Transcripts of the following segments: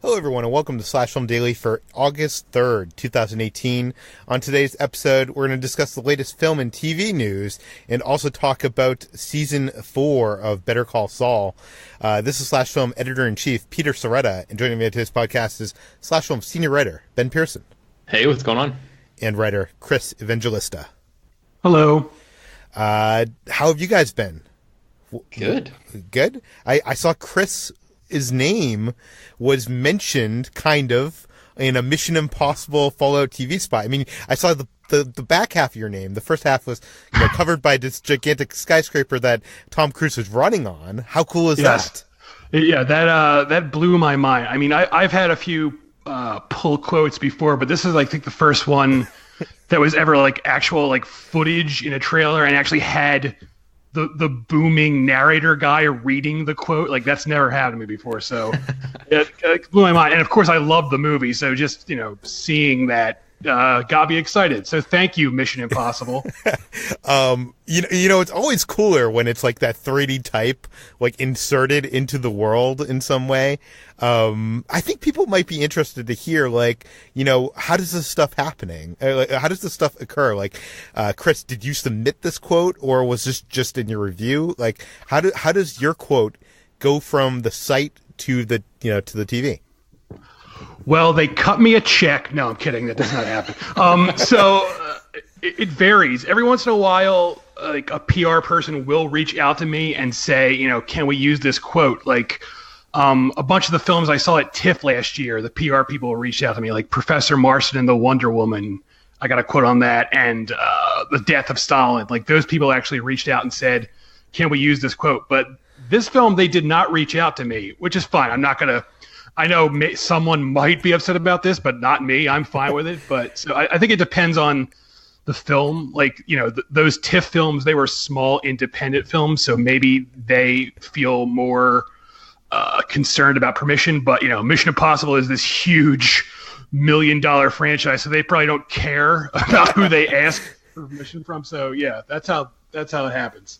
Hello, everyone, and welcome to Slash Film Daily for August 3rd, 2018. On today's episode, we're going to discuss the latest film and TV news and also talk about Season 4 of Better Call Saul. This is Slash Film Editor-in-Chief Peter Sciretta, and joining me on today's podcast is Slash Film Senior Writer Ben Pearson. Hey, what's going on? And writer Chris Evangelista. Hello. How have you guys been? Good. Good? I saw Chris... His name was mentioned kind of in a Mission Impossible Fallout TV spot. I mean, I saw the back half of your name. The first half was covered by this gigantic skyscraper that Tom Cruise was running on. How cool is that? Yeah, that blew my mind. I mean, I've had a few pull quotes before, but this is, I think, the first one that was ever actual footage in a trailer and actually had the booming narrator guy reading the quote. That's never happened to me before, so it blew my mind. And of course I love the movie, so just seeing that got me excited. So thank you, Mission Impossible. It's always cooler when it's like that 3D type inserted into the world in some way. I think people might be interested to hear how does this stuff happening? How does this stuff occur? Chris, did you submit this quote or was this just in your review? How does your quote go from the site to the to the TV? Well, they cut me a check. No, I'm kidding. That does not happen. It varies. Every once in a while, a PR person will reach out to me and say, can we use this quote? A bunch of the films I saw at TIFF last year, the PR people reached out to me, like Professor Marston and the Wonder Woman. I got a quote on that, and The Death of Stalin. Those people actually reached out and said, can we use this quote? But this film, they did not reach out to me, which is fine. I'm not going to. I know someone might be upset about this, but not me. I'm fine with it. But so I think it depends on the film. Those TIFF films, they were small independent films, so maybe they feel more concerned about permission. But Mission Impossible is this huge $1 million franchise, so they probably don't care about who they ask for permission from. So yeah, that's how it happens.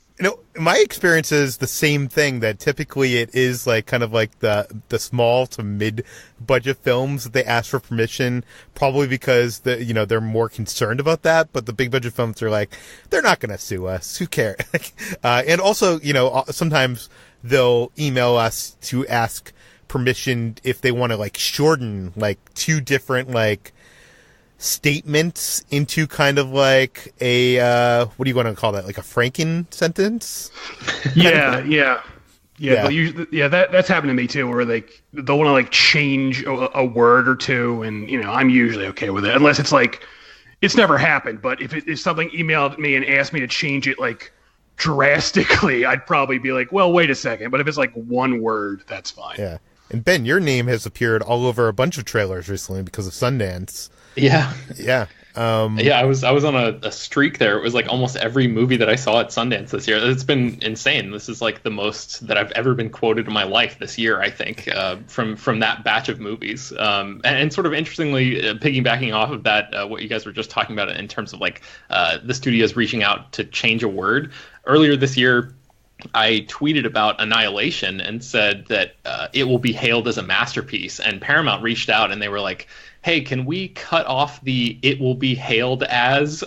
My experience is the same thing, that typically it is the small to mid budget films that they ask for permission, probably because they're more concerned about that. But the big budget films are they're not going to sue us. Who cares? And also, sometimes they'll email us to ask permission if they want to shorten two different statements into kind of a what do you want to call that, a Franken sentence? Yeah. That's happened to me too, where they'll want to change a word or two, and I'm usually okay with it, unless it's it's never happened. But if something emailed me and asked me to change it drastically, I'd probably be well, wait a second. But if it's one word, that's fine. Yeah. And Ben, your name has appeared all over a bunch of trailers recently because of Sundance. Yeah. I was on a streak there. It was almost every movie that I saw at Sundance this year. It's been insane. This is the most that I've ever been quoted in my life this year, I think, from that batch of movies. And sort of interestingly, piggybacking off of that, what you guys were just talking about in terms of the studios reaching out to change a word. Earlier this year, I tweeted about Annihilation and said that it will be hailed as a masterpiece. And Paramount reached out and they were like, hey, can we cut off the "it will be hailed as"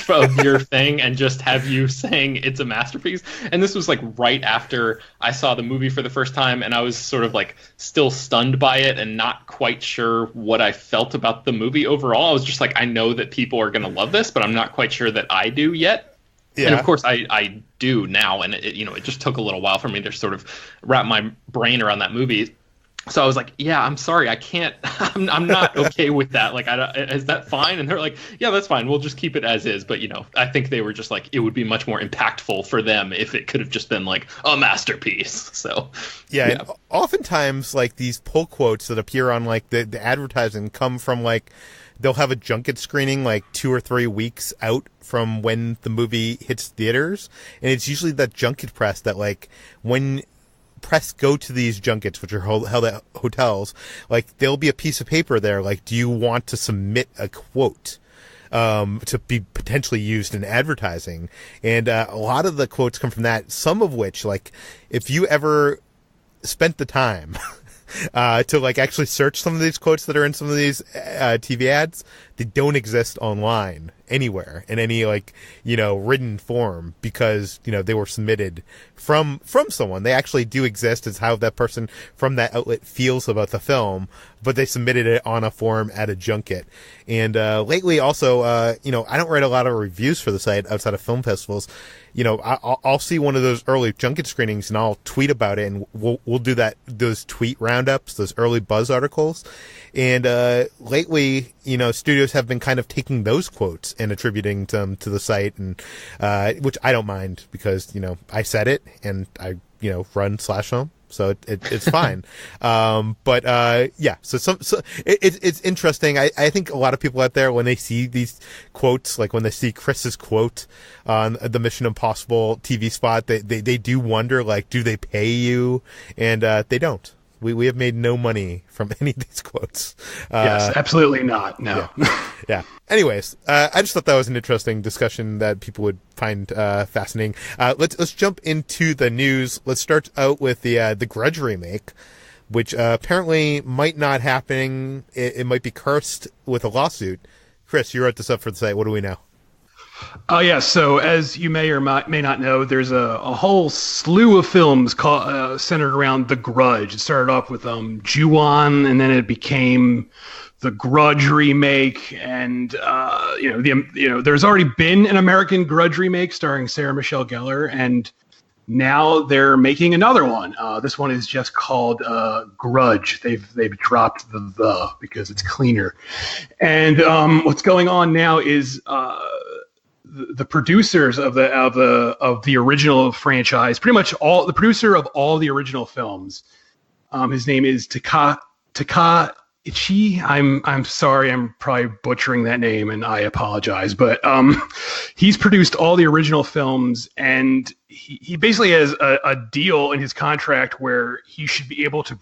of your thing and just have you saying it's a masterpiece? And this was right after I saw the movie for the first time, and I was sort of still stunned by it and not quite sure what I felt about the movie overall. I was just I know that people are going to love this, but I'm not quite sure that I do yet. Yeah. And of course I do now, and it just took a little while for me to sort of wrap my brain around that movie. So I was yeah, I'm sorry, I can't. I'm not okay with that. Is that fine? And they're yeah, that's fine. We'll just keep it as is. But I think they were just it would be much more impactful for them if it could have just been a masterpiece. So yeah. And oftentimes these pull quotes that appear on the advertising come from they'll have a junket screening 2 or 3 weeks out from when the movie hits theaters, and it's usually that junket press that when press go to these junkets, which are held at hotels, there'll be a piece of paper there do you want to submit a quote to be potentially used in advertising? And a lot of the quotes come from that, some of which if you ever spent the time to like actually search some of these quotes that are in some of these TV ads. They don't exist online anywhere in any like, written form because, they were submitted from someone. They actually do exist as how that person from that outlet feels about the film, but they submitted it on a form at a junket. And lately also, I don't write a lot of reviews for the site outside of film festivals. I'll see one of those early junket screenings and I'll tweet about it, and we'll do those tweet roundups, those early buzz articles. And lately, studios have been kind of taking those quotes and attributing them to the site, and which I don't mind because I said it and I run /film. So it's fine. Yeah, so it's interesting. I think a lot of people out there, when they see these quotes, like when they see Chris's quote on the Mission Impossible TV spot, they do wonder, like, do they pay you? And they don't. We have made no money from any of these quotes. Yes, absolutely not. No. Yeah. Anyways, I just thought that was an interesting discussion that people would find fascinating. Let's jump into the news. Let's start out with the Grudge remake, which apparently might not happen. It might be cursed with a lawsuit. Chris, you wrote this up for the site. What do we know? Oh, yeah. So as you may or may not know, there's a whole slew of films centered around The Grudge. It started off with Ju-on, and then it became the Grudge remake. And, there's already been an American Grudge remake starring Sarah Michelle Gellar, and now they're making another one. This one is just called Grudge. They've dropped the because it's cleaner. And what's going on now is the producers of the original franchise, pretty much the producer of all the original films. His name is Takaichi. I'm sorry, I'm probably butchering that name, and I apologize. But he's produced all the original films, and he basically has a deal in his contract where he should be able to.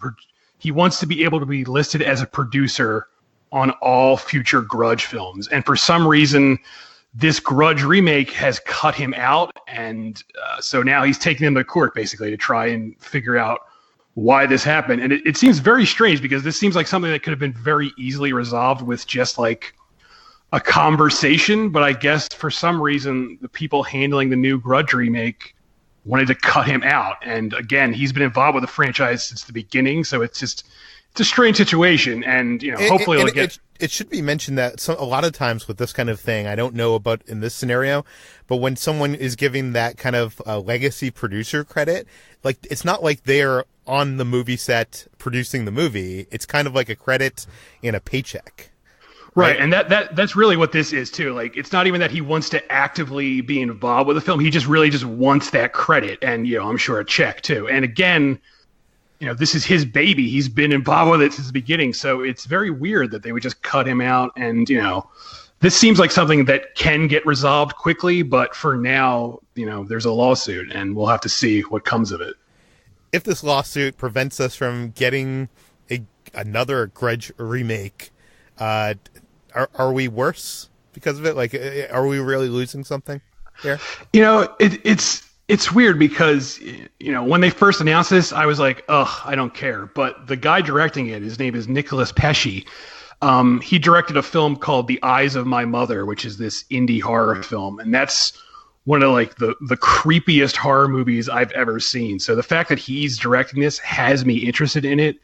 He wants to be able to be listed as a producer on all future Grudge films, and for some reason, this Grudge remake has cut him out, and so now he's taking them to court basically to try and figure out why this happened. And it seems very strange because this seems like something that could have been very easily resolved with just like a conversation. But I guess for some reason, the people handling the new Grudge remake wanted to cut him out. And again, he's been involved with the franchise since the beginning. So it's a strange situation. And, hopefully it'll get... It should be mentioned that a lot of times with this kind of thing, I don't know about in this scenario, but when someone is giving that kind of legacy producer credit, like it's not like they're on the movie set producing the movie. It's kind of like a credit and a paycheck. Right, and that's really what this is too. Like, it's not even that he wants to actively be involved with the film. He just really just wants that credit, and I'm sure a check too. And again, this is his baby. He's been involved with it since the beginning, so it's very weird that they would just cut him out. And this seems like something that can get resolved quickly, but for now, there's a lawsuit, and we'll have to see what comes of it. If this lawsuit prevents us from getting another Grudge remake, are we worse because of it? Like, are we really losing something here? It's weird because, when they first announced this, I was like, ugh, I don't care. But the guy directing it, his name is Nicholas Pesci. He directed a film called The Eyes of My Mother, which is this indie horror film. And that's one of the creepiest horror movies I've ever seen. So the fact that he's directing this has me interested in it.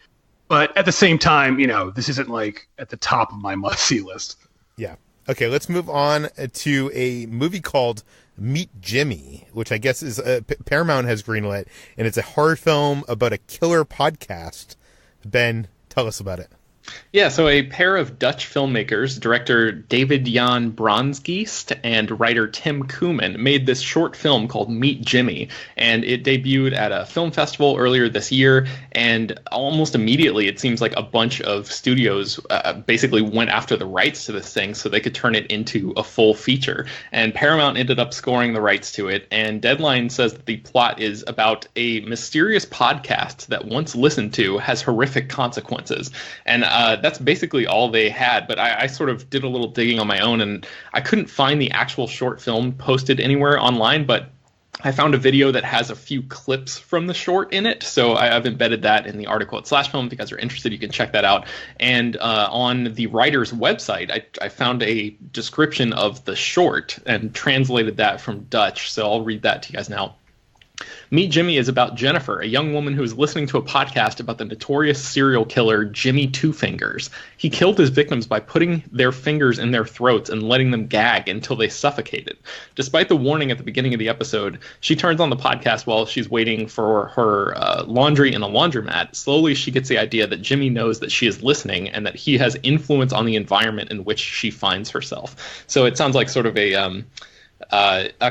But at the same time, this isn't like at the top of my must-see list. Yeah. Okay, let's move on to a movie called Meet Jimmy, which I guess is Paramount has greenlit, and it's a horror film about a killer podcast. Ben, tell us about it. Yeah, so a pair of Dutch filmmakers, director David Jan Bronsgeest and writer Tim Koeman, made this short film called Meet Jimmy, and it debuted at a film festival earlier this year, and almost immediately it seems like a bunch of studios basically went after the rights to this thing so they could turn it into a full feature, and Paramount ended up scoring the rights to it, and Deadline says that the plot is about a mysterious podcast that once listened to has horrific consequences, and that's basically all they had, but I sort of did a little digging on my own, and I couldn't find the actual short film posted anywhere online, but I found a video that has a few clips from the short in it, so I've embedded that in the article at Slashfilm. If you guys are interested, you can check that out. And on the writer's website, I found a description of the short and translated that from Dutch, so I'll read that to you guys now. Meet Jimmy is about Jennifer, a young woman who is listening to a podcast about the notorious serial killer Jimmy Two Fingers. He killed his victims by putting their fingers in their throats and letting them gag until they suffocated. Despite the warning at the beginning of the episode, she turns on the podcast while she's waiting for her laundry in a laundromat. Slowly, she gets the idea that Jimmy knows that she is listening and that he has influence on the environment in which she finds herself. So it sounds like sort of a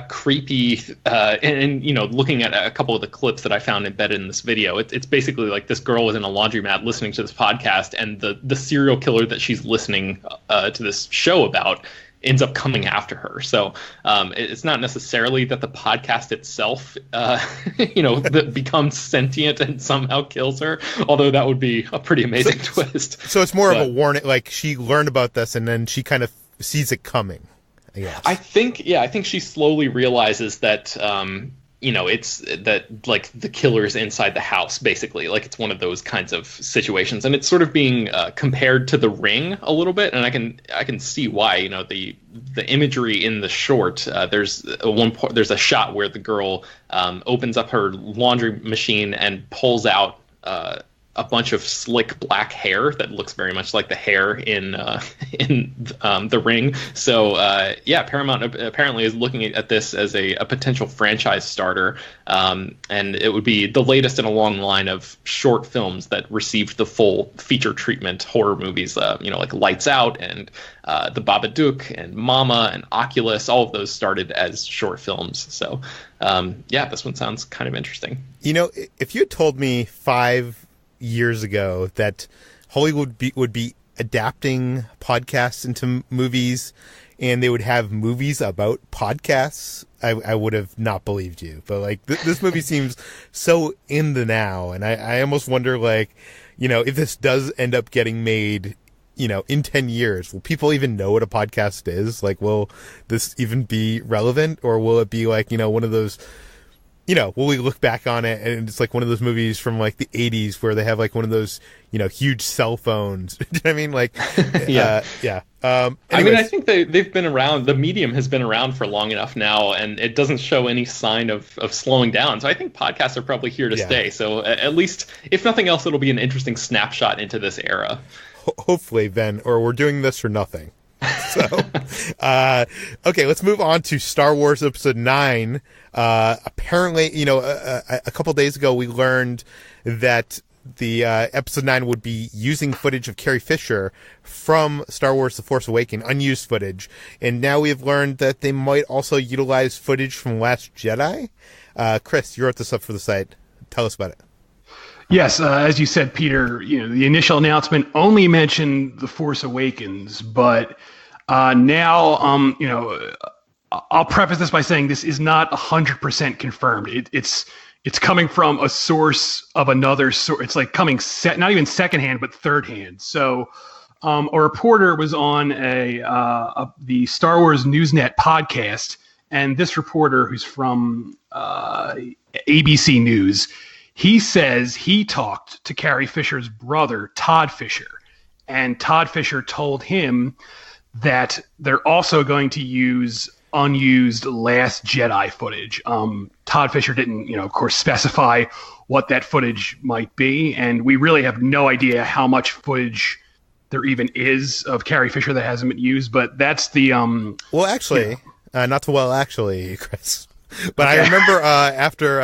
creepy, and you know, looking at a couple of the clips that I found embedded in this video, it's basically like this girl is in a laundromat listening to this podcast, and the serial killer that she's listening to this show about ends up coming after her. So it's not necessarily that the podcast itself, that becomes sentient and somehow kills her, although that would be a pretty amazing twist. So it's more of a warning, like she learned about this and then she kind of sees it coming. I think she slowly realizes that, it's that like the killer's inside the house, basically. Like it's one of those kinds of situations, and it's sort of being compared to The Ring a little bit, and I can see why. The imagery in the short. There's a shot where the girl opens up her laundry machine and pulls out a bunch of slick black hair that looks very much like the hair in The Ring. So Paramount apparently is looking at this as a potential franchise starter, and it would be the latest in a long line of short films that received the full feature treatment horror movies. Like Lights Out and The Babadook and Mama and Oculus. All of those started as short films. So this one sounds kind of interesting. If you had told me 5 years ago that Hollywood would be adapting podcasts into movies and they would have movies about podcasts, I would have not believed you. But like this movie seems so in the now, and I almost wonder, like, if this does end up getting made, in 10 years, will people even know what a podcast is? Like, will this even be relevant, or will it be like, one of those, will we look back on it and it's like one of those movies from like the 80s where they have like one of those, huge cell phones? Do you know what I mean? Like, yeah. I think they've been around. The medium has been around for long enough now, and it doesn't show any sign of slowing down. So I think podcasts are probably here to stay. So at least, if nothing else, it'll be an interesting snapshot into this era. Hopefully, Ben, or we're doing this for nothing. So, okay, let's move on to Star Wars Episode 9. Apparently, a couple days ago, we learned that the Episode 9 would be using footage of Carrie Fisher from Star Wars The Force Awakens, unused footage. And now we have learned that they might also utilize footage from Last Jedi. Chris, you wrote this up for the site. Tell us about it. Yes, as you said, Peter, the initial announcement only mentioned The Force Awakens, but now, I'll preface this by saying this is not 100% confirmed. It's coming from a source of another source. It's like coming not even secondhand, but thirdhand. So, a reporter was on the Star Wars Newsnet podcast, and this reporter, who's from ABC News, he says he talked to Carrie Fisher's brother, Todd Fisher, and Todd Fisher told him that they're also going to use unused Last Jedi footage. Todd Fisher didn't, of course, specify what that footage might be, and we really have no idea how much footage there even is of Carrie Fisher that hasn't been used, but that's the... actually, Chris. But okay. I remember after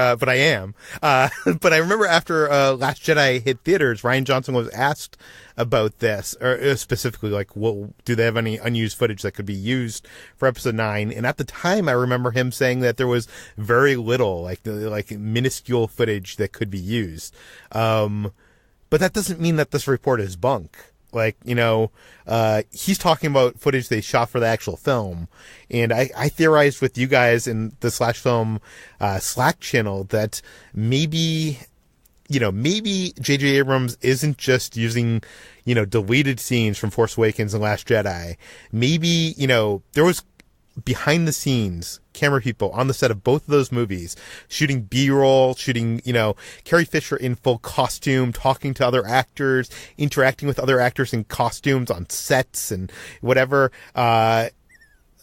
Last Jedi hit theaters, Rian Johnson was asked about this, or specifically like, do they have any unused footage that could be used for Episode 9? And at the time, I remember him saying that there was very little, like minuscule footage that could be used. But that doesn't mean that this report is bunk. Like, he's talking about footage they shot for the actual film. And I theorized with you guys in the Slash Film Slack channel that maybe J.J. Abrams isn't just using, deleted scenes from Force Awakens and Last Jedi. Maybe, there was behind the scenes camera people on the set of both of those movies, shooting B-roll, shooting, Carrie Fisher in full costume, talking to other actors, interacting with other actors in costumes on sets and whatever.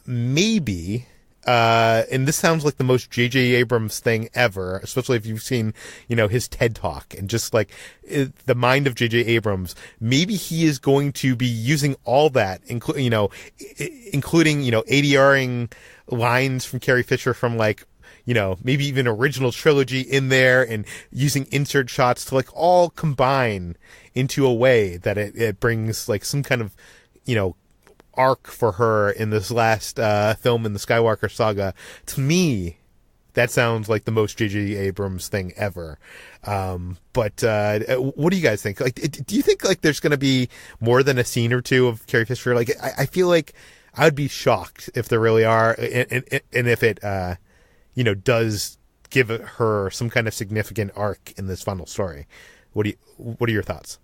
Maybe, and this sounds like the most J.J. Abrams thing ever, especially if you've seen, his TED Talk and just like the mind of J.J. Abrams. Maybe he is going to be using all that, including ADRing lines from Carrie Fisher from like, maybe even original trilogy in there, and using insert shots to like all combine into a way that it brings like some kind of, arc for her in this last film in the Skywalker saga. To me, that sounds like the most J.J. Abrams thing ever. But what do you guys think? Like, do you think like there's going to be more than a scene or two of Carrie Fisher? Like, I feel like I would be shocked if there really are, and if it, does give her some kind of significant arc in this final story. What are your thoughts?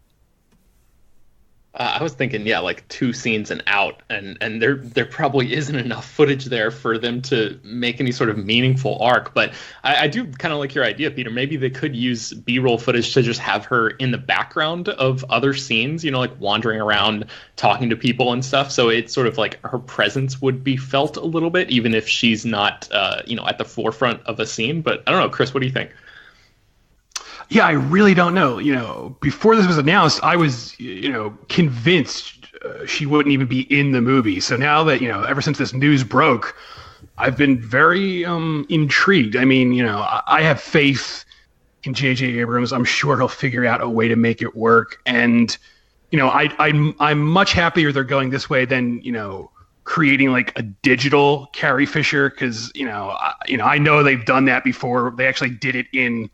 I was thinking, like 2 scenes and out, and there probably isn't enough footage there for them to make any sort of meaningful arc. But I do kind of like your idea, Peter. Maybe they could use B-roll footage to just have her in the background of other scenes, like wandering around, talking to people and stuff. So it's sort of like her presence would be felt a little bit, even if she's not, at the forefront of a scene. But I don't know, Chris, what do you think? Yeah, I really don't know. Before this was announced, I was, convinced she wouldn't even be in the movie. So now that, ever since this news broke, I've been very intrigued. I mean, I have faith in J.J. Abrams. I'm sure he'll figure out a way to make it work. And, I'm much happier they're going this way than, creating like a digital Carrie Fisher, because, I know they've done that before. They actually did it in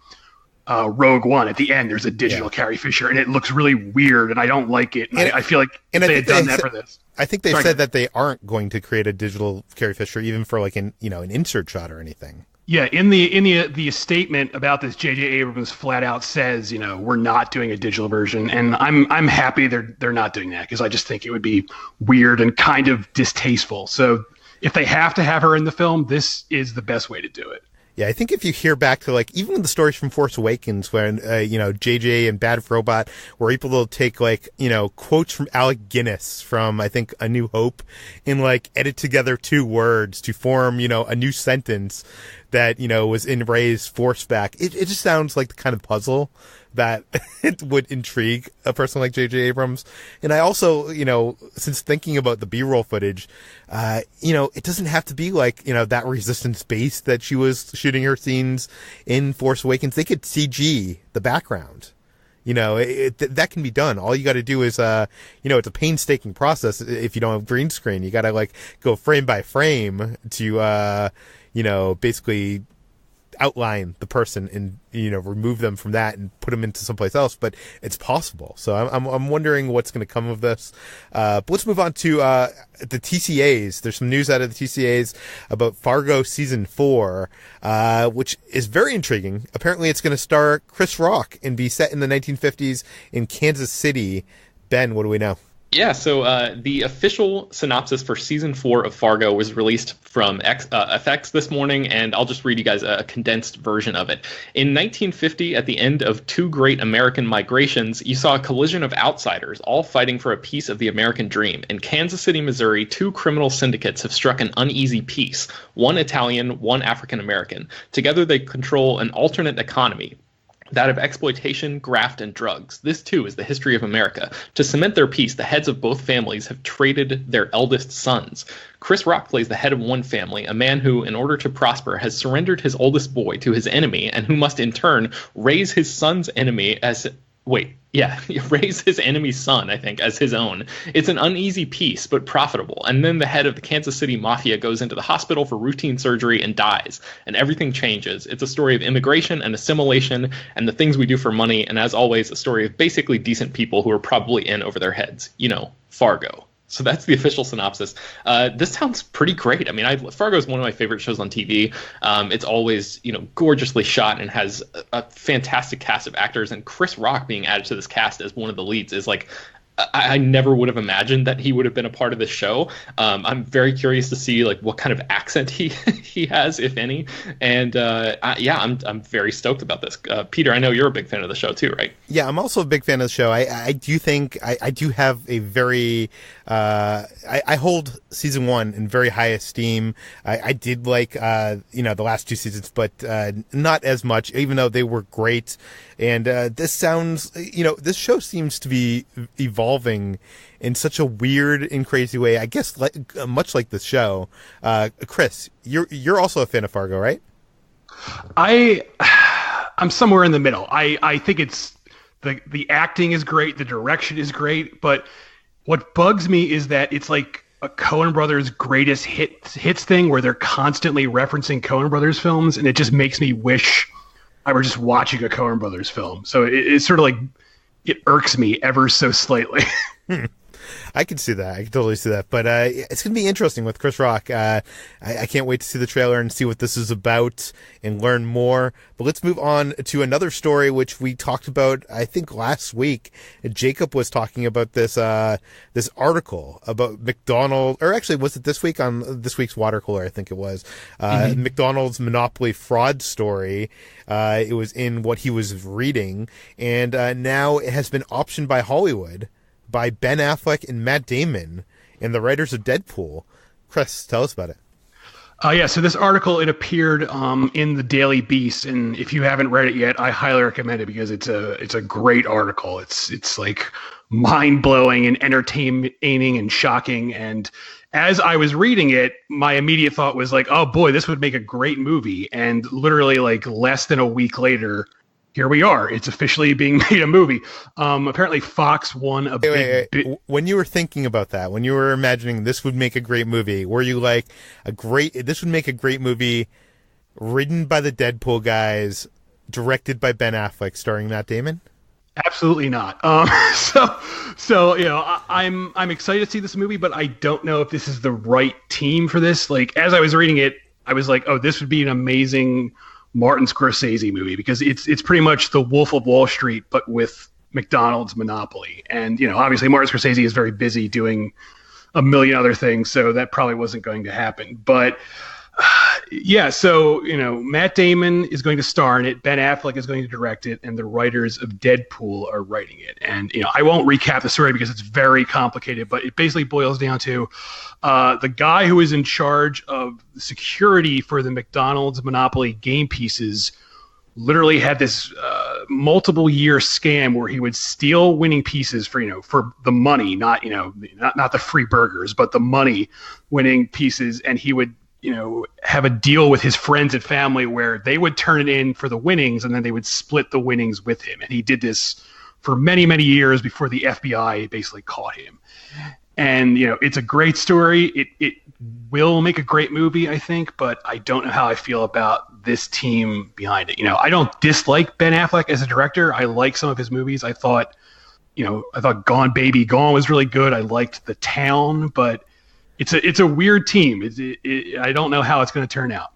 Rogue One. At the end, there's a digital Carrie Fisher, and it looks really weird, and I don't like it. And I feel like if they had done that for this. I think they've said that they aren't going to create a digital Carrie Fisher, even for like an insert shot or anything. Yeah, in the statement about this, J.J. Abrams flat out says, we're not doing a digital version, and I'm happy they're not doing that, because I just think it would be weird and kind of distasteful. So if they have to have her in the film, this is the best way to do it. Yeah, I think if you hear back to like even the stories from Force Awakens, when JJ and Bad Robot were able to take like quotes from Alec Guinness from I think A New Hope and like edit together 2 words to form a new sentence that was in Rey's Force back. It just sounds like the kind of puzzle that it would intrigue a person like J.J. Abrams. And I also, since thinking about the B-roll footage, it doesn't have to be like, that Resistance base that she was shooting her scenes in Force Awakens. They could CG the background. That can be done. All you got to do is, it's a painstaking process. If you don't have green screen, you got to like go frame by frame to, basically outline the person and remove them from that and put them into someplace else, but it's possible. So I'm wondering what's going to come of this. But let's move on to the TCAs. There's some news out of the TCAs about Fargo season 4, which is very intriguing. Apparently, it's going to star Chris Rock and be set in the 1950s in Kansas City. Ben, what do we know? Yeah, so the official synopsis for season 4 of Fargo was released from FX this morning, and I'll just read you guys a condensed version of it. In 1950, at the end of 2 great American migrations, you saw a collision of outsiders, all fighting for a piece of the American dream. In Kansas City, Missouri, 2 criminal syndicates have struck an uneasy peace, one Italian, one African American. Together they control an alternate economy, that of exploitation, graft, and drugs. This, too, is the history of America. To cement their peace, the heads of both families have traded their eldest sons. Chris Rock plays the head of one family, a man who, in order to prosper, has surrendered his oldest boy to his enemy, and who must in turn raise his son's enemy as... raise his enemy's son, I think, as his own. It's an uneasy piece, but profitable. And then the head of the Kansas City Mafia goes into the hospital for routine surgery and dies. And everything changes. It's a story of immigration and assimilation and the things we do for money. And as always, a story of basically decent people who are probably in over their heads. Fargo. So that's the official synopsis. This sounds pretty great. I mean, Fargo is one of my favorite shows on TV. It's always, gorgeously shot and has a fantastic cast of actors. And Chris Rock being added to this cast as one of the leads is like I never would have imagined that he would have been a part of the show. I'm very curious to see like what kind of accent he he has, if any. And I'm very stoked about this. Peter, I know you're a big fan of the show too, right? Yeah, I'm also a big fan of the show. I do think I do have a very I hold season 1 in very high esteem. I did like the last 2 seasons, but not as much, even though they were great. And this show seems to be evolving in such a weird and crazy way. I guess much like this show. Chris, you're also a fan of Fargo, right? I'm somewhere in the middle. I think it's the acting is great, the direction is great, but what bugs me is that it's like a Coen Brothers greatest hits thing where they're constantly referencing Coen Brothers films, and it just makes me wish I were just watching a Coen Brothers film. So it's sort of like it irks me ever so slightly. I can see that. I can totally see that. But it's going to be interesting with Chris Rock. I can't wait to see the trailer and see what this is about and learn more. But let's move on to another story, which we talked about, I think, last week. Jacob was talking about this article about McDonald, or actually, was it this week on this week's Water Cooler? I think it was. McDonald's Monopoly Fraud story. It was in what he was reading. And now it has been optioned by Hollywood, by Ben Affleck and Matt Damon and the writers of Deadpool. Chris, tell us about it. So this article, it appeared in the Daily Beast, and if you haven't read it yet, I highly recommend it because it's a great article. It's like mind-blowing and entertaining and shocking. And as I was reading it, my immediate thought was like, oh boy, this would make a great movie. And literally like less than a week later, here we are. It's officially being made a movie. Apparently Fox won a big... When you were thinking about that, when you were imagining this would make a great movie, were you like, this would make a great movie written by the Deadpool guys, directed by Ben Affleck, starring Matt Damon? Absolutely not. I'm excited to see this movie, but I don't know if this is the right team for this. Like, as I was reading it, I was like, oh, this would be an amazing Martin Scorsese movie, because it's pretty much the Wolf of Wall Street, but with McDonald's Monopoly. And, obviously Martin Scorsese is very busy doing a million other things, so that probably wasn't going to happen. But Matt Damon is going to star in it, Ben Affleck is going to direct it, and the writers of Deadpool are writing it. And, I won't recap the story because it's very complicated, but it basically boils down to the guy who is in charge of security for the McDonald's Monopoly game pieces literally had this multiple year scam where he would steal winning pieces for the money, not the free burgers, but the money winning pieces. And he would, have a deal with his friends and family where they would turn it in for the winnings and then they would split the winnings with him. And he did this for many, many years before the FBI basically caught him. And, it's a great story. It will make a great movie, I think, but I don't know how I feel about this team behind it. I don't dislike Ben Affleck as a director. I like some of his movies. I thought Gone Baby Gone was really good. I liked The Town, but it's a weird team. I don't know how it's going to turn out.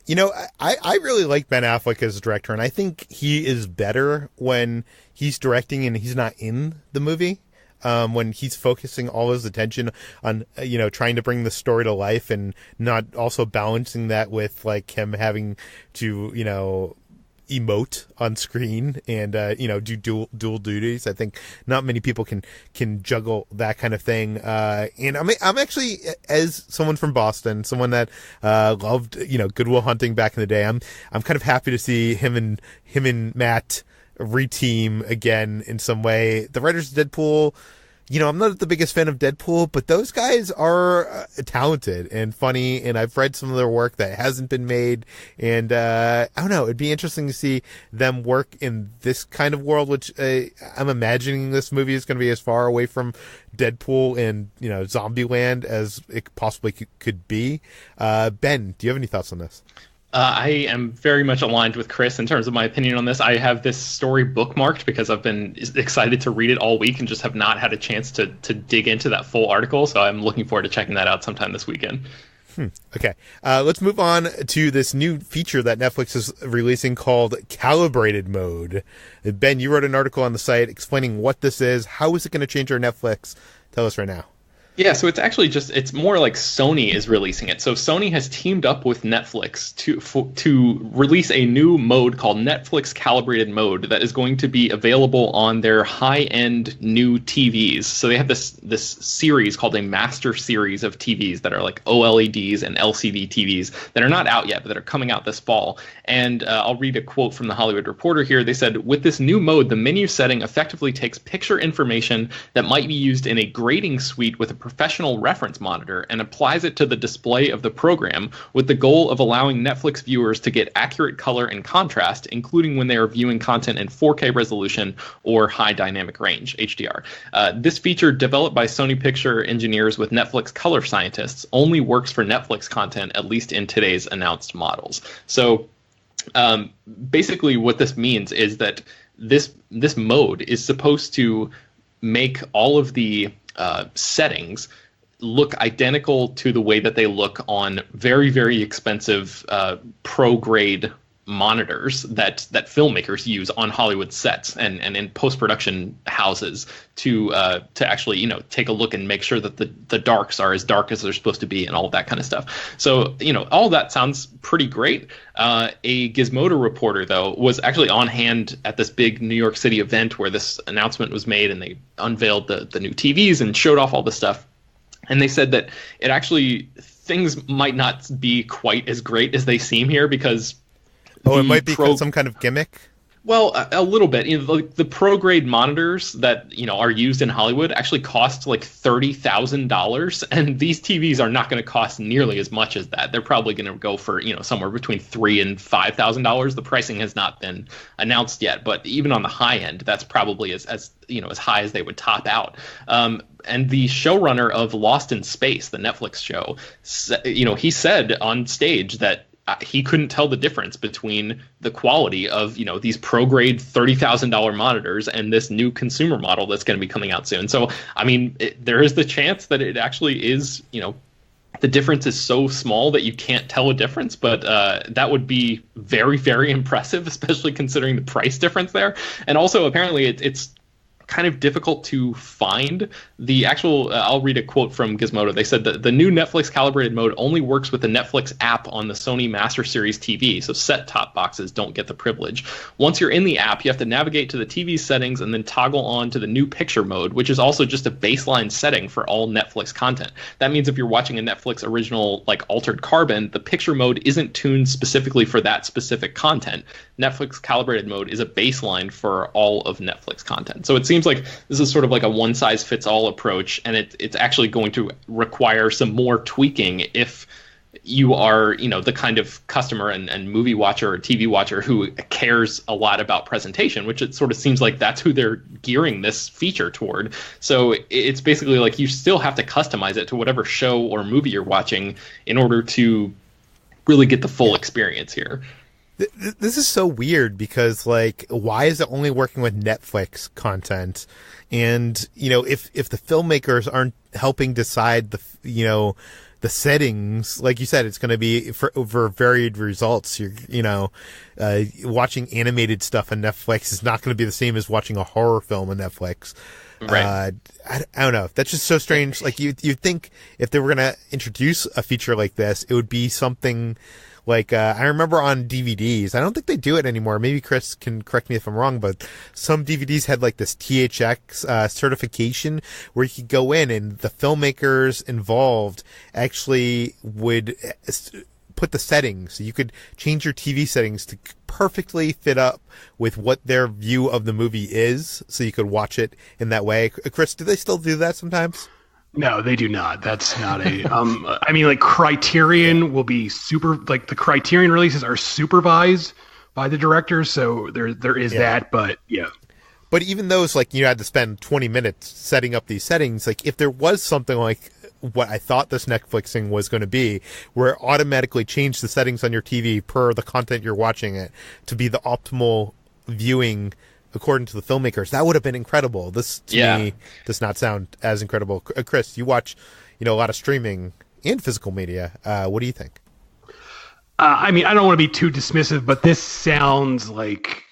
I really like Ben Affleck as a director, and I think he is better when he's directing and he's not in the movie. When he's focusing all his attention on, trying to bring the story to life and not also balancing that with like him having to, emote on screen and, do dual duties. I think not many people can juggle that kind of thing. And I'm actually, as someone from Boston, someone that, loved, Good Will Hunting back in the day, I'm kind of happy to see him and Matt reteam again in some way. The writers of Deadpool, I'm not the biggest fan of Deadpool, but those guys are talented and funny, and I've read some of their work that hasn't been made, and I don't know, it'd be interesting to see them work in this kind of world, which I'm imagining this movie is going to be as far away from Deadpool and, Zombieland as it possibly could be. Ben, do you have any thoughts on this? I am very much aligned with Chris in terms of my opinion on this. I have this story bookmarked because I've been excited to read it all week and just have not had a chance to dig into that full article. So I'm looking forward to checking that out sometime this weekend. Okay, let's move on to this new feature that Netflix is releasing called Calibrated Mode. Ben, you wrote an article on the site explaining what this is. How is it going to change our Netflix? Tell us right now. Yeah, so it's actually it's more like Sony is releasing it. So Sony has teamed up with Netflix to release a new mode called Netflix Calibrated Mode that is going to be available on their high-end new TVs. So they have this series called a master series of TVs that are like OLEDs and LCD TVs that are not out yet, but that are coming out this fall. And I'll read a quote from the Hollywood Reporter here. They said, with this new mode, the menu setting effectively takes picture information that might be used in a grading suite with a professional reference monitor and applies it to the display of the program with the goal of allowing Netflix viewers to get accurate color and contrast, including when they are viewing content in 4K resolution or high dynamic range, HDR. This feature, developed by Sony Picture engineers with Netflix color scientists, only works for Netflix content, at least in today's announced models. So basically what this means is that this mode is supposed to make all of the settings look identical to the way that they look on very, very expensive pro-grade monitors that filmmakers use on Hollywood sets and in post-production houses to actually, take a look and make sure that the darks are as dark as they're supposed to be and all of that kind of stuff. So, all that sounds pretty great. A Gizmodo reporter, though, was actually on hand at this big New York City event where this announcement was made, and they unveiled the new TVs and showed off all this stuff. And they said that it actually, things might not be quite as great as they seem here because... Oh, it might be some kind of gimmick? Well, a little bit. The pro-grade monitors that are used in Hollywood actually cost like $30,000, and these TVs are not going to cost nearly as much as that. They're probably going to go for somewhere between $3,000 and $5,000. The pricing has not been announced yet, but even on the high end, that's probably as high as they would top out. And the showrunner of Lost in Space, the Netflix show, he said on stage that he couldn't tell the difference between the quality of these pro-grade $30,000 monitors and this new consumer model that's going to be coming out soon. So I mean, there is the chance that it actually is the difference is so small that you can't tell a difference, but that would be very, very impressive, especially considering the price difference there. And also apparently it's kind of difficult to find the actual I'll read a quote from Gizmodo. They said that the new Netflix calibrated mode only works with the Netflix app on the Sony Master Series TV, so set-top boxes don't get the privilege. Once you're in the app, you have to navigate to the TV settings and then toggle on to the new picture mode, which is also just a baseline setting for all Netflix content. That means if you're watching a Netflix original like Altered Carbon, the picture mode isn't tuned specifically for that specific content. Netflix calibrated mode is a baseline for all of Netflix content. So it seems like this is sort of like a one-size-fits-all approach, and it's actually going to require some more tweaking if you are, the kind of customer and movie watcher or TV watcher who cares a lot about presentation, which it sort of seems like that's who they're gearing this feature toward. So it's basically like you still have to customize it to whatever show or movie you're watching in order to really get the full experience here. This is so weird because, like, why is it only working with Netflix content? And, if the filmmakers aren't helping decide the settings, like you said, it's going to be for varied results. You're, watching animated stuff on Netflix is not going to be the same as watching a horror film on Netflix. Right. I don't know. That's just so strange. Like, you'd think if they were going to introduce a feature like this, it would be something... Like, I remember on DVDs, I don't think they do it anymore. Maybe Chris can correct me if I'm wrong, but some DVDs had like this THX certification where you could go in and the filmmakers involved actually would put the settings. So you could change your TV settings to perfectly fit up with what their view of the movie is, so you could watch it in that way. Chris, do they still do that sometimes? No, they do not. That's not a. I mean, like Criterion will be the Criterion releases are supervised by the director, so there is that. But yeah. But even those, like, you had to spend 20 minutes setting up these settings. Like, if there was something like what I thought this Netflix thing was going to be, where it automatically changed the settings on your TV per the content you're watching it to be the optimal viewing according to the filmmakers, that would have been incredible. This to me does not sound as incredible. Chris, you watch, a lot of streaming. and physical media. What do you think? I mean, I don't want to be too dismissive, but this sounds like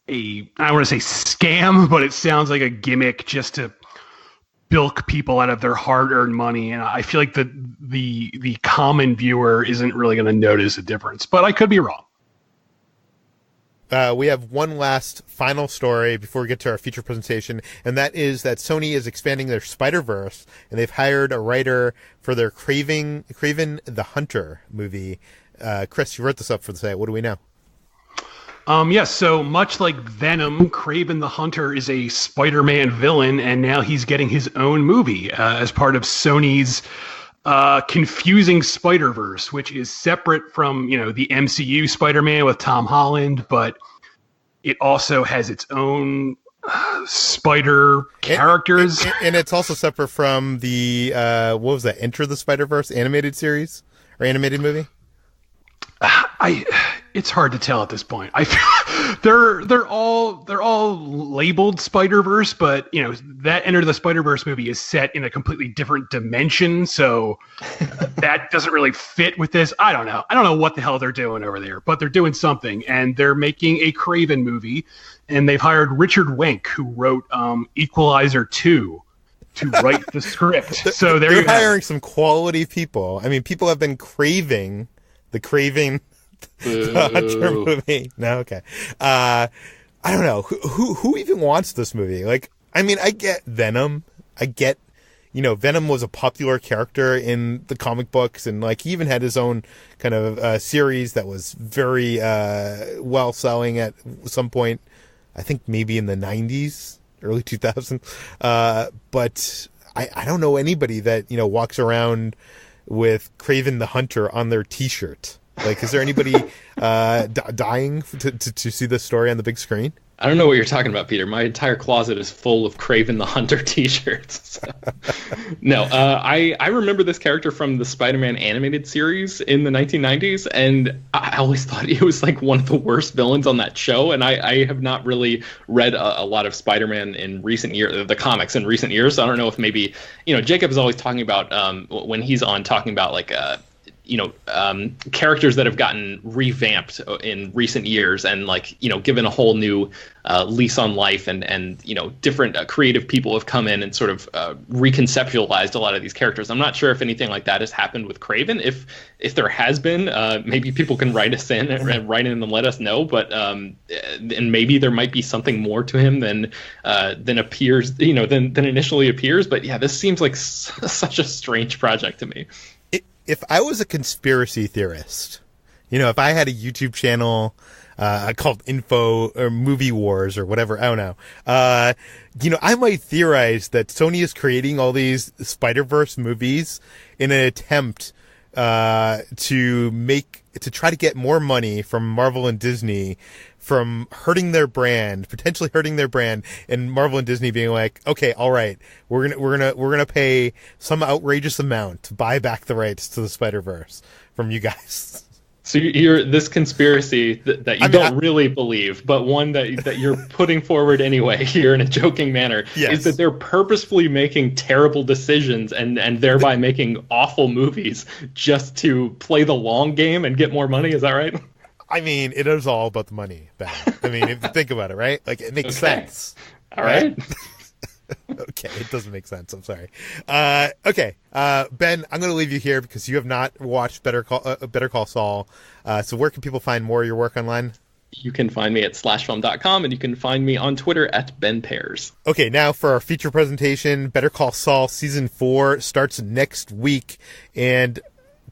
I don't want to say scam, but it sounds like a gimmick just to bilk people out of their hard-earned money. And I feel like the common viewer isn't really going to notice a difference, but I could be wrong. We have one last final story before we get to our feature presentation, and that is that Sony is expanding their Spider-Verse, and they've hired a writer for their Kraven the Hunter movie. Chris, you wrote this up for the site. What do we know? Yes, so much like Venom, Kraven the Hunter is a Spider-Man villain, and now he's getting his own movie as part of Sony's confusing Spider-Verse, which is separate from, the MCU Spider-Man with Tom Holland, but it also has its own spider characters. And it's also separate from the, what was that, Enter the Spider-Verse animated series or animated movie? It's hard to tell at this point. I feel they're all labeled Spider-Verse, but that Enter the Spider-Verse movie is set in a completely different dimension, so that doesn't really fit with this. I don't know what the hell they're doing over there, but they're doing something, and they're making a Kraven movie, and they've hired Richard Wenk, who wrote Equalizer 2, to write the script. So they're hiring some quality people. I mean, people have been craving the Kraven the Hunter movie. No, okay. I don't know who even wants this movie. Like, I mean, I get Venom. I get, Venom was a popular character in the comic books, and like he even had his own kind of series that was very well selling at some point. I think maybe in the 90s, early 2000s. But I don't know anybody that walks around with Kraven the Hunter on their T-shirt. Like, is there anybody dying to see this story on the big screen? I don't know what you're talking about, Peter. My entire closet is full of Kraven the Hunter T-shirts. So. No, I remember this character from the Spider-Man animated series in the 1990s, and I always thought he was like one of the worst villains on that show. And I have not really read a lot of Spider-Man in recent years, the comics in recent years. So I don't know if maybe Jacob is always talking about when he's on talking about like. Characters that have gotten revamped in recent years and given a whole new lease on life and different creative people have come in and sort of reconceptualized a lot of these characters. I'm not sure if anything like that has happened with Kraven. If there has been, maybe people can write us in and write in and let us know. But and maybe there might be something more to him than appears, than initially appears. But yeah, this seems like such a strange project to me. If I was a conspiracy theorist, if I had a YouTube channel called Info or Movie Wars or whatever, I don't know, I might theorize that Sony is creating all these Spider-Verse movies in an attempt to try to get more money from Marvel and Disney from potentially hurting their brand, and Marvel and Disney being like, okay, all right, we're gonna pay some outrageous amount to buy back the rights to the Spider-Verse from you guys. So you're this conspiracy that you don't really believe, but one that you're putting forward anyway here in a joking manner, yes, is that they're purposefully making terrible decisions and thereby making awful movies just to play the long game and get more money. Is that right? I mean, it is all about the money, Ben. I mean, if you think about it, right? Like, it makes sense. All right. Okay, it doesn't make sense. I'm sorry. Okay, Ben, I'm going to leave you here because you have not watched Better Call Saul. So where can people find more of your work online? You can find me at slashfilm.com, and you can find me on Twitter at Ben Pearson. Okay, now for our feature presentation, Better Call Saul Season 4 starts next week, and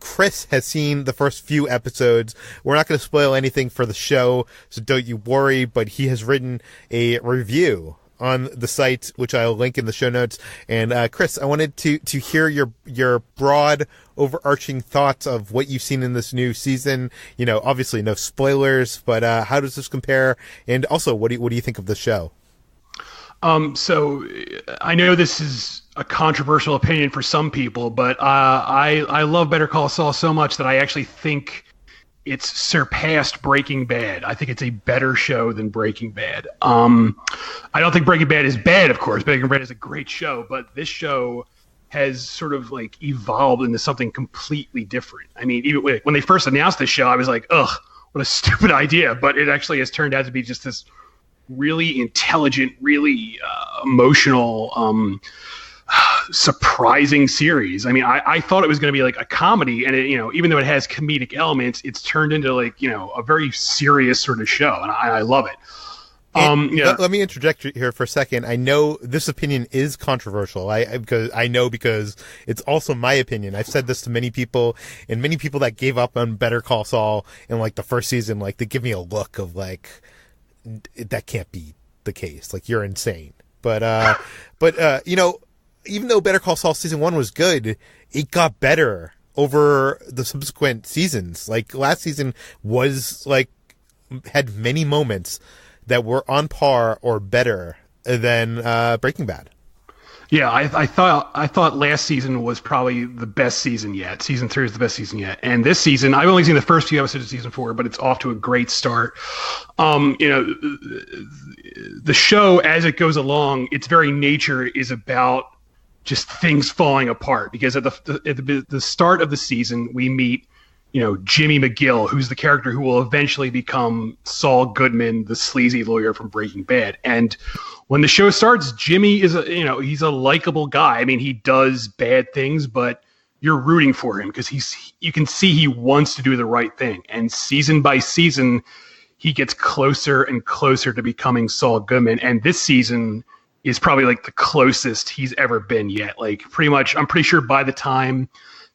Chris has seen the first few episodes. We're not going to spoil anything for the show, so don't you worry, but he has written a review on the site, which I'll link in the show notes. And Chris, I wanted to hear your broad, overarching thoughts of what you've seen in this new season. Obviously no spoilers, but how does this compare? And also, what do you think of the show? So I know this is a controversial opinion for some people, but I love Better Call Saul so much that I actually think it's surpassed Breaking Bad. I think it's a better show than Breaking Bad. I don't think Breaking Bad is bad, of course. Breaking Bad is a great show, but this show has sort of like evolved into something completely different. I mean, even when they first announced the show, I was like, ugh, what a stupid idea. But it actually has turned out to be just this really intelligent, really emotional, surprising series. I mean, I thought it was going to be like a comedy, and it, even though it has comedic elements, it's turned into like, a very serious sort of show, and I love it. Let me interject here for a second. I know this opinion is controversial. Because it's also my opinion. I've said this to many people, and many people that gave up on Better Call Saul in like the first season, like they give me a look of like, that can't be the case. Like, you're insane. But even though Better Call Saul season 1 was good, it got better over the subsequent seasons. Like, last season was like, had many moments that were on par or better than Breaking Bad. Yeah, I thought last season was probably the best season yet. Season 3 is the best season yet. And this season, I've only seen the first few episodes of season 4, but it's off to a great start. The show, as it goes along, its very nature is about just things falling apart. Because at the start of the season, we meet Jimmy McGill, who's the character who will eventually become Saul Goodman, the sleazy lawyer from Breaking Bad. And when the show starts, Jimmy is he's a likable guy. I mean, he does bad things, but you're rooting for him because you can see he wants to do the right thing. And season by season, he gets closer and closer to becoming Saul Goodman. And this season is probably like the closest he's ever been yet. Like, pretty much, I'm pretty sure by the time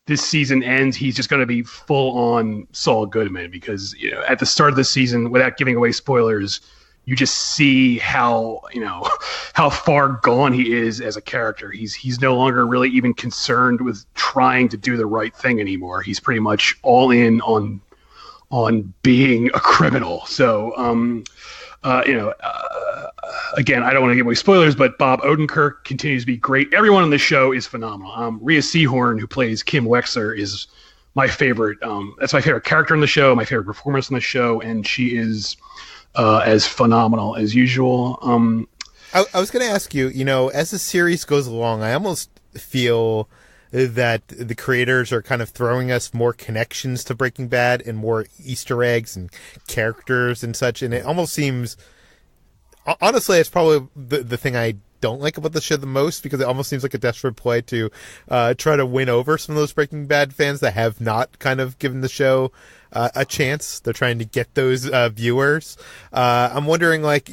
this season ends, he's just going to be full on Saul Goodman, because at the start of the season, without giving away spoilers, you just see how far gone he is as a character. He's no longer really even concerned with trying to do the right thing anymore. He's pretty much all in on being a criminal. So again, I don't want to give away spoilers, but Bob Odenkirk continues to be great. Everyone on the show is phenomenal. Rhea Seehorn, who plays Kim Wexler, is my favorite. That's my favorite character in the show, my favorite performance in the show, and she is as phenomenal as usual. I was going to ask you, as the series goes along, I almost feel that the creators are kind of throwing us more connections to Breaking Bad and more Easter eggs and characters and such, and it almost seems... Honestly, it's probably the thing I don't like about the show the most, because it almost seems like a desperate play to try to win over some of those Breaking Bad fans that have not kind of given the show a chance. They're trying to get those viewers. I'm wondering, like,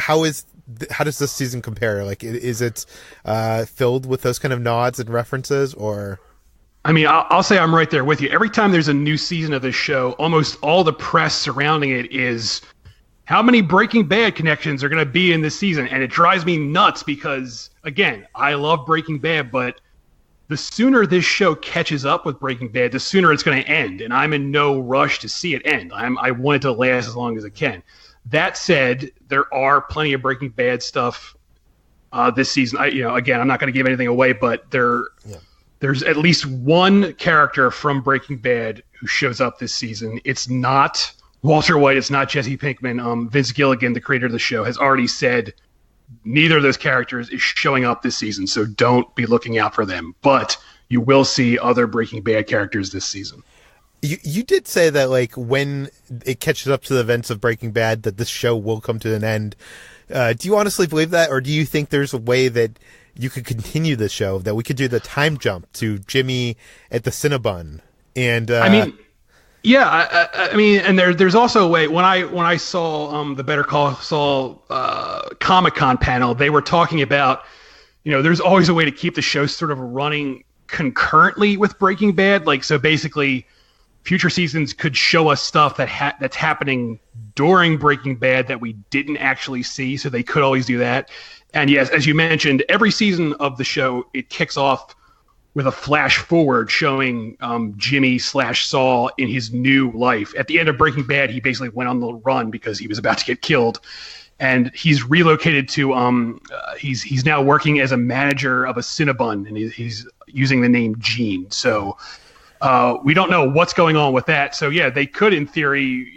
how does this season compare? Like, is it filled with those kind of nods and references, or... I mean, I'll say I'm right there with you. Every time there's a new season of this show, almost all the press surrounding it is... how many Breaking Bad connections are going to be in this season? And it drives me nuts because, again, I love Breaking Bad, but the sooner this show catches up with Breaking Bad, the sooner it's going to end. And I'm in no rush to see it end. I want it to last as long as it can. That said, there are plenty of Breaking Bad stuff this season. Again, I'm not going to give anything away, but there's at least one character from Breaking Bad who shows up this season. It's not Walter White, it's not Jesse Pinkman. Vince Gilligan, the creator of the show, has already said neither of those characters is showing up this season, so don't be looking out for them. But you will see other Breaking Bad characters this season. You did say that, like, when it catches up to the events of Breaking Bad, that this show will come to an end. Do you honestly believe that, or do you think there's a way that you could continue the show, that we could do the time jump to Jimmy at the Cinnabon? And yeah, I mean, and there's also a way. When I saw the Better Call Saul Comic-Con panel, they were talking about, there's always a way to keep the show sort of running concurrently with Breaking Bad. Like, so basically, future seasons could show us stuff that's happening during Breaking Bad that we didn't actually see. So they could always do that. And yes, as you mentioned, every season of the show, it kicks off with a flash forward showing Jimmy/Saul in his new life. At the end of Breaking Bad, he basically went on the run because he was about to get killed. And he's relocated to, he's now working as a manager of a Cinnabon, and he's using the name Gene. So we don't know what's going on with that. So yeah, they could, in theory,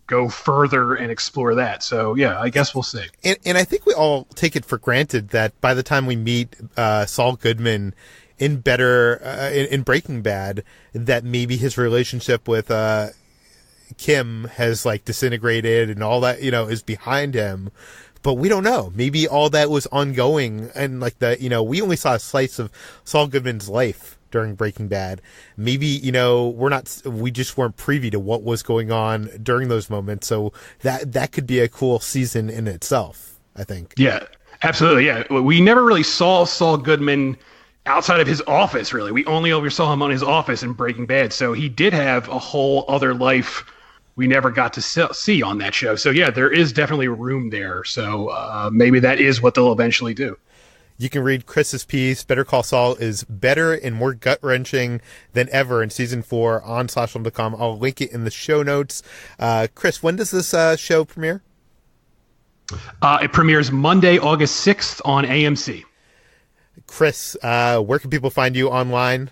go further and explore that. So yeah, I guess we'll see. And I think we all take it for granted that by the time we meet Saul Goodman in in Breaking Bad that maybe his relationship with Kim has like disintegrated and all that, is behind him. But we don't know. Maybe all that was ongoing, and like we only saw a slice of Saul Goodman's life during Breaking Bad. Maybe, we just weren't privy to what was going on during those moments. So that could be a cool season in itself, I think. Yeah, absolutely. Yeah. We never really saw Saul Goodman outside of his office, really. We only ever saw him on his office in Breaking Bad. So he did have a whole other life we never got to see on that show. So yeah, there is definitely room there. So maybe that is what they'll eventually do. You can read Chris's piece. Better Call Saul is better and more gut-wrenching than ever in season 4 on slashfilm.com. I'll link it in the show notes. Chris, when does this show premiere? It premieres Monday, August 6th on AMC. Chris, where can people find you online?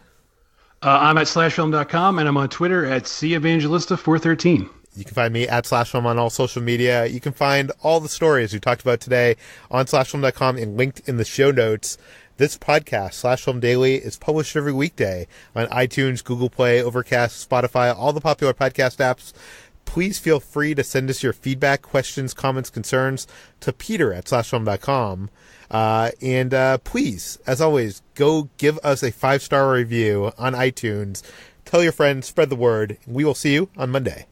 I'm at slashfilm.com, and I'm on Twitter at Evangelista413. You can find me at slashfilm on all social media. You can find all the stories we talked about today on slashfilm.com and linked in the show notes. This podcast, Slash Film Daily, is published every weekday on iTunes, Google Play, Overcast, Spotify, all the popular podcast apps. Please feel free to send us your feedback, questions, comments, concerns to Peter at slashfilm.com. And please, as always, go give us a 5-star review on iTunes. Tell your friends, spread the word. We will see you on Monday.